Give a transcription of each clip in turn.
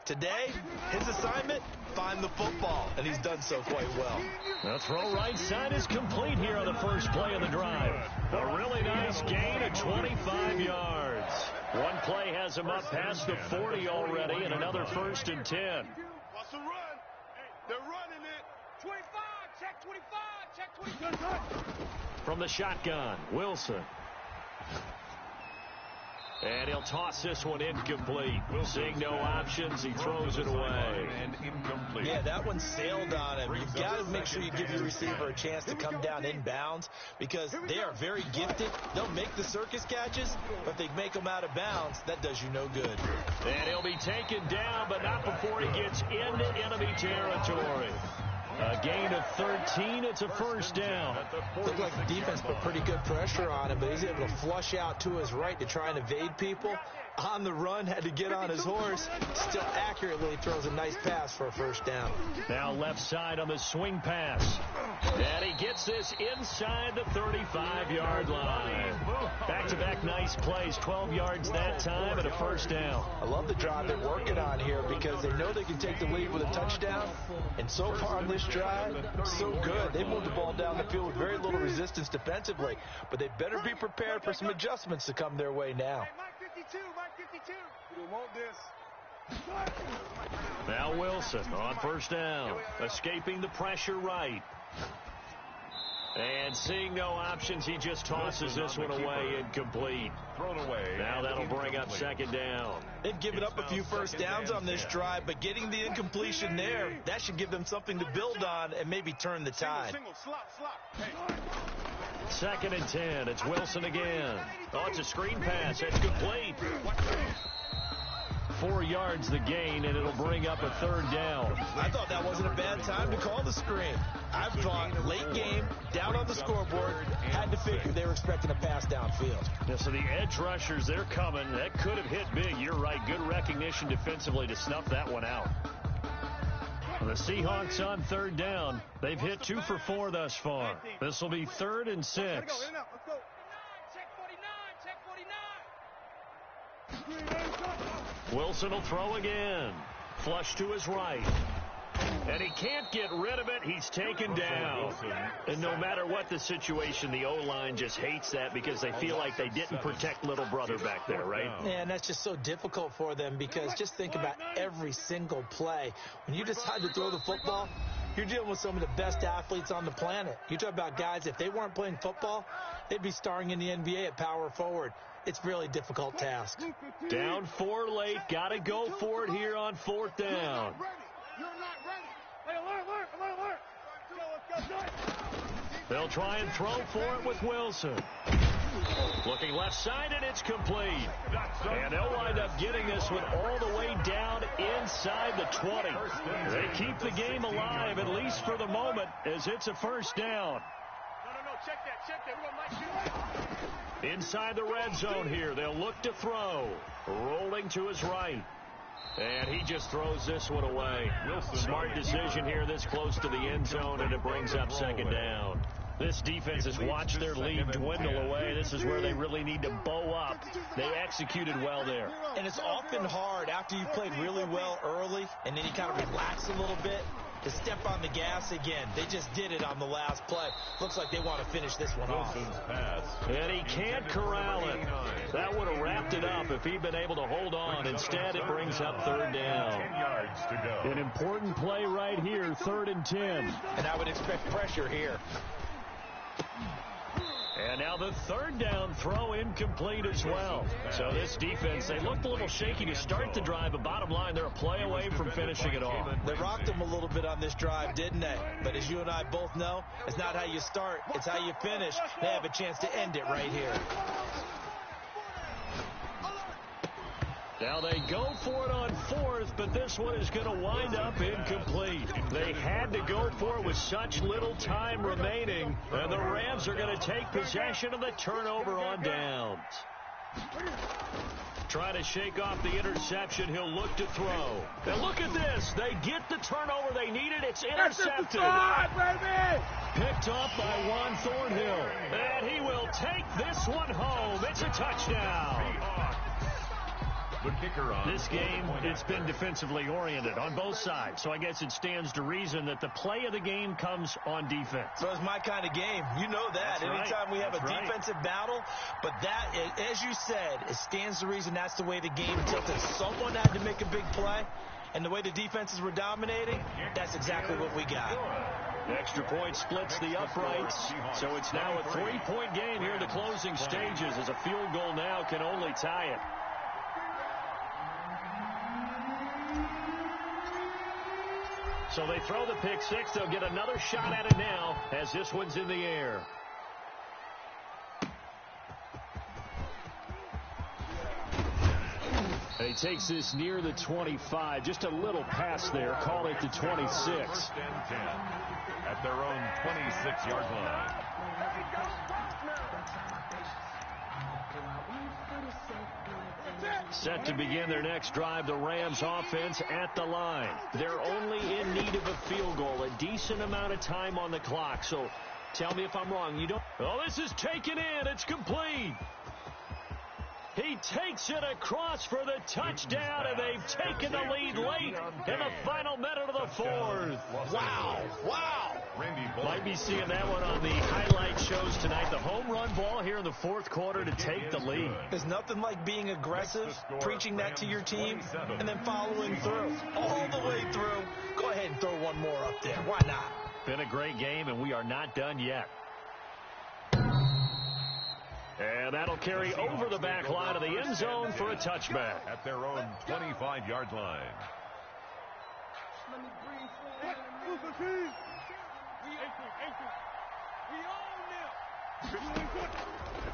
Today, his assignment, find the football, and he's done so quite well. The throw right side is complete here on the first play of the drive. A really nice gain of 25 yards. One play has him up past the 40 already, and another 1st and 10. Watch the run. They're running it. 25, check 25, check 25. From the shotgun, Wilson. And he'll toss this one incomplete. Seeing no options, he throws it away. And incomplete. Yeah, that one sailed on him. You've got to make sure you give your receiver a chance to come down inbounds because they are very gifted. They'll make the circus catches, but if they make them out of bounds, that does you no good. And he'll be taken down, but not before he gets into enemy territory. A gain of 13. It's a 1st down. Looked like the defense put pretty good pressure on him, but he's able to flush out to his right to try and evade people. On the run, had to get on his horse. Still accurately throws a nice pass for a 1st down. Now left side on the swing pass. And he gets this inside the 35-yard line. Back-to-back nice plays. 12 yards that time and a 1st down. I love the drive they're working on here because they know they can take the lead with a touchdown. And so far on this drive, so good. They moved the ball down the field with very little resistance defensively. But they better be prepared for some adjustments to come their way now. Now Wilson on 1st down. Escaping the pressure right. And seeing no options, he just tosses this one away incomplete. Thrown away. Now that'll bring up 2nd down. They've given up a few 1st downs on this drive, but getting the incompletion there, that should give them something to build on and maybe turn the tide. 2nd and 10. It's Wilson again. Oh, it's a screen pass. It's complete. 4 yards the gain, and it'll bring up a 3rd down. I thought that wasn't a bad time to call the screen. I thought late game, down on the scoreboard, had to figure they were expecting a pass downfield. Yeah, so the edge rushers, they're coming. That could have hit big. You're right. Good recognition defensively to snuff that one out. The Seahawks on 3rd down. They've hit 2 for 4 thus far. This will be 3rd and 6. Wilson will throw again. Flush to his right. And he can't get rid of it. He's taken down. And no matter what the situation, the O-line just hates that because they feel like they didn't protect little brother back there, right? Yeah, and that's just so difficult for them because just think about every single play. When you decide to throw the football, you're dealing with some of the best athletes on the planet. You talk about guys, if they weren't playing football, they'd be starring in the NBA at power forward. It's a really difficult task. Down 4 late. Got to go for it here on 4th down. They'll try and throw for it with Wilson. Looking left side, and it's complete. And they'll wind up getting this one all the way down inside the 20. They keep the game alive, at least for the moment, as it's a 1st down. Check that. Inside the red zone here, they'll look to throw. Rolling to his right. And he just throws this one away. Smart decision here this close to the end zone, and it brings up 2nd down. This defense has watched their lead dwindle away. This is where they really need to bow up. They executed well there. And it's often hard after you've played really well early and then you kind of relax a little bit to step on the gas again. They just did it on the last play. Looks like they want to finish this one off. And he can't corral it. That would have wrapped it up if he'd been able to hold on. Instead, it brings up 3rd down. 10 yards to go. An important play right here, 3rd and 10. And I would expect pressure here. And now the 3rd down throw incomplete as well. So this defense, they looked a little shaky to start the drive, but bottom line, they're a play away from finishing it off. They rocked them a little bit on this drive, didn't they? But as you and I both know, it's not how you start, it's how you finish. They have a chance to end it right here. Now they go for it on 4th, but this one is going to wind up incomplete. They had to go for it with such little time remaining, and the Rams are going to take possession of the turnover on downs. Trying to shake off the interception, he'll look to throw. And look at this. They get the turnover they needed. It's intercepted. Picked off by Juan Thornhill. And he will take this one home. It's a touchdown. The kicker on This game, it's been defensively oriented on both sides, so I guess it stands to reason that the play of the game comes on defense. So it's my kind of game. You know that. That's Anytime right. we have That's a right. defensive battle, but that, as you said, it stands to reason that's the way the game tilted. Someone had to make a big play, and the way the defenses were dominating, that's exactly what we got. The extra point splits the uprights, so it's now a 3-point game here in the closing stages, as a field goal now can only tie it. So they throw the pick six. They'll get another shot at it now as this one's in the air. And he takes this near the 25. Just a little pass there. Call it the 26. First and 10 at their own 26-yard line. Set to begin their next drive, the Rams offense at the line. They're only in need of a field goal, a decent amount of time on the clock. So tell me if I'm wrong. You don't. Oh, this is taken in. It's complete. He takes it across for the touchdown, and they've taken the lead late in the final minute of the fourth. Wow. Wow. Might be seeing that one on the highlight shows tonight. The home run ball here in the fourth quarter to take the lead. There's nothing like being aggressive, preaching that to your team, and then following through. All the way through. Go ahead and throw one more up there. Why not? Been a great game, and we are not done yet. And that'll carry over the back line of the end zone for a touchback. At their own 25-yard line.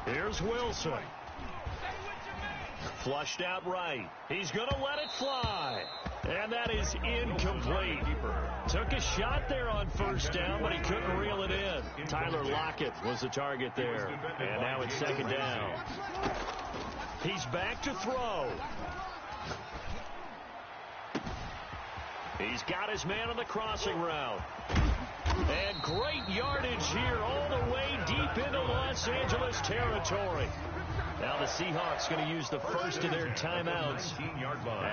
Here's Wilson. Flushed out right. He's going to let it fly. And that is incomplete. Took a shot there on first down, but he couldn't reel it in. Tyler Lockett was the target there. And now it's second down. He's back to throw. He's got his man on the crossing route. And great yardage here all the way deep into Los Angeles territory. Now the Seahawks going to use the first of their timeouts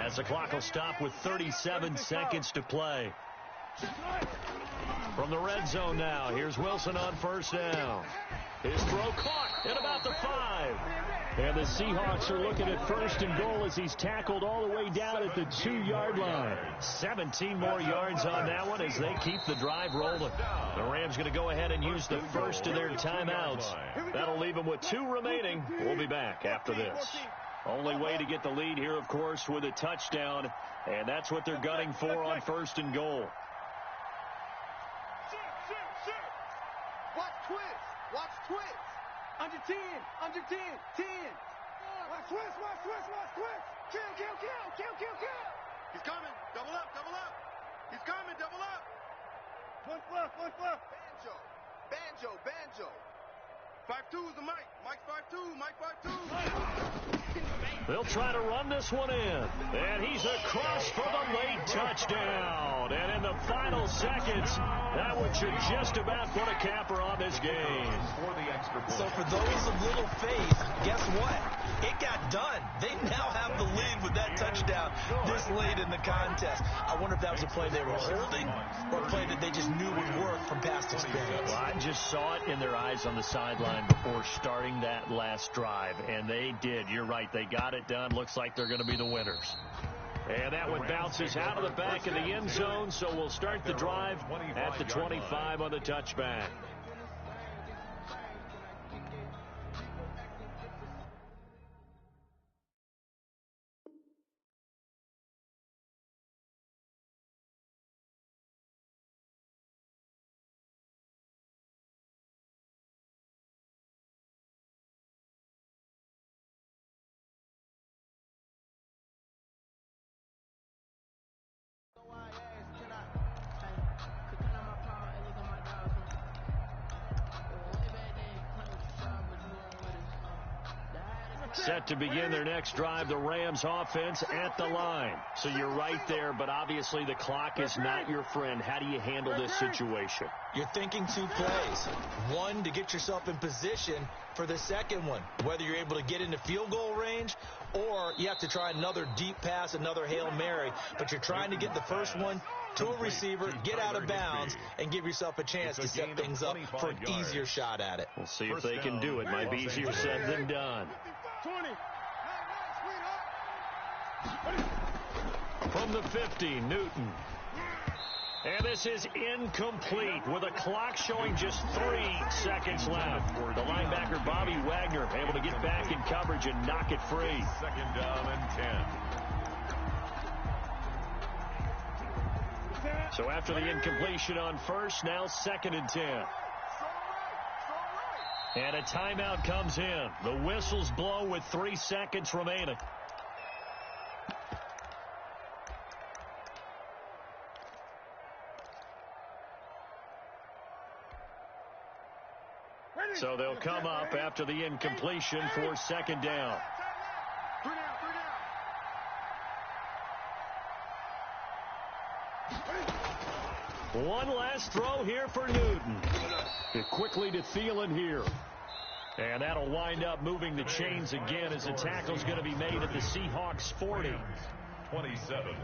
as the clock will stop with 37 seconds to play. From the red zone now, here's Wilson on first down. His throw caught at about the 5. And the Seahawks are looking at first and goal as he's tackled all the way down at the 2-yard line. 17 more yards on that one as they keep the drive rolling. The Rams going to go ahead and use the first of their timeouts. That'll leave them with 2 remaining. We'll be back after this. Only way to get the lead here, of course, with a touchdown. And that's what they're gunning for on first and goal. Watch twist. Watch twist. Under 10. Under 10. 10. Watch twist. Watch twist. Watch twist. Kill, kill, kill. Kill, kill, kill. He's coming. Double up. Double up. He's coming. Double up. One fluff. One fluff. Banjo. Banjo. Banjo. 5-2 is the Mike. Mike 5-2. Mike 5-2. They'll try to run this one in. And he's across for the late touchdown. And in the final seconds, that one should just about put a capper on this game. So for those of little faith, guess what? It got done. They now have the lead with that touchdown this late in the contest. I wonder if that was a play they were holding or a play that they just knew would work from past experience. Well, I just saw it in their eyes on the sideline before starting that last drive, and they did. You're right. They got it done. Looks like they're going to be the winners. And that one bounces out of the back of the end zone, so we'll start the drive at the 25 on the touchback. Set to begin their next drive, the Rams offense at the line. So you're right there, but obviously the clock is not your friend. How do you handle this situation? You're thinking 2 plays. One, to get yourself in position for the second one, whether you're able to get into field goal range or you have to try another deep pass, another Hail Mary, but you're trying to get the first one to a receiver, get out of bounds, and give yourself a chance to set things up for an easier shot at it. We'll see if they can do it. Might be easier said than done. 20. From the 50, Newton. And this is incomplete with a clock showing just 3 seconds left. The linebacker, Bobby Wagner, able to get back in coverage and knock it free. Second down and 10. So after the incompletion on first, now 2nd and 10. And a timeout comes in. The whistles blow with 3 seconds remaining. So they'll come up after the incompletion for 2nd down. 3 down. One last throw here for Newton. Quickly to Thielen here. And that'll wind up moving the chains again as the tackle's going to be made at the Seahawks 40. 27.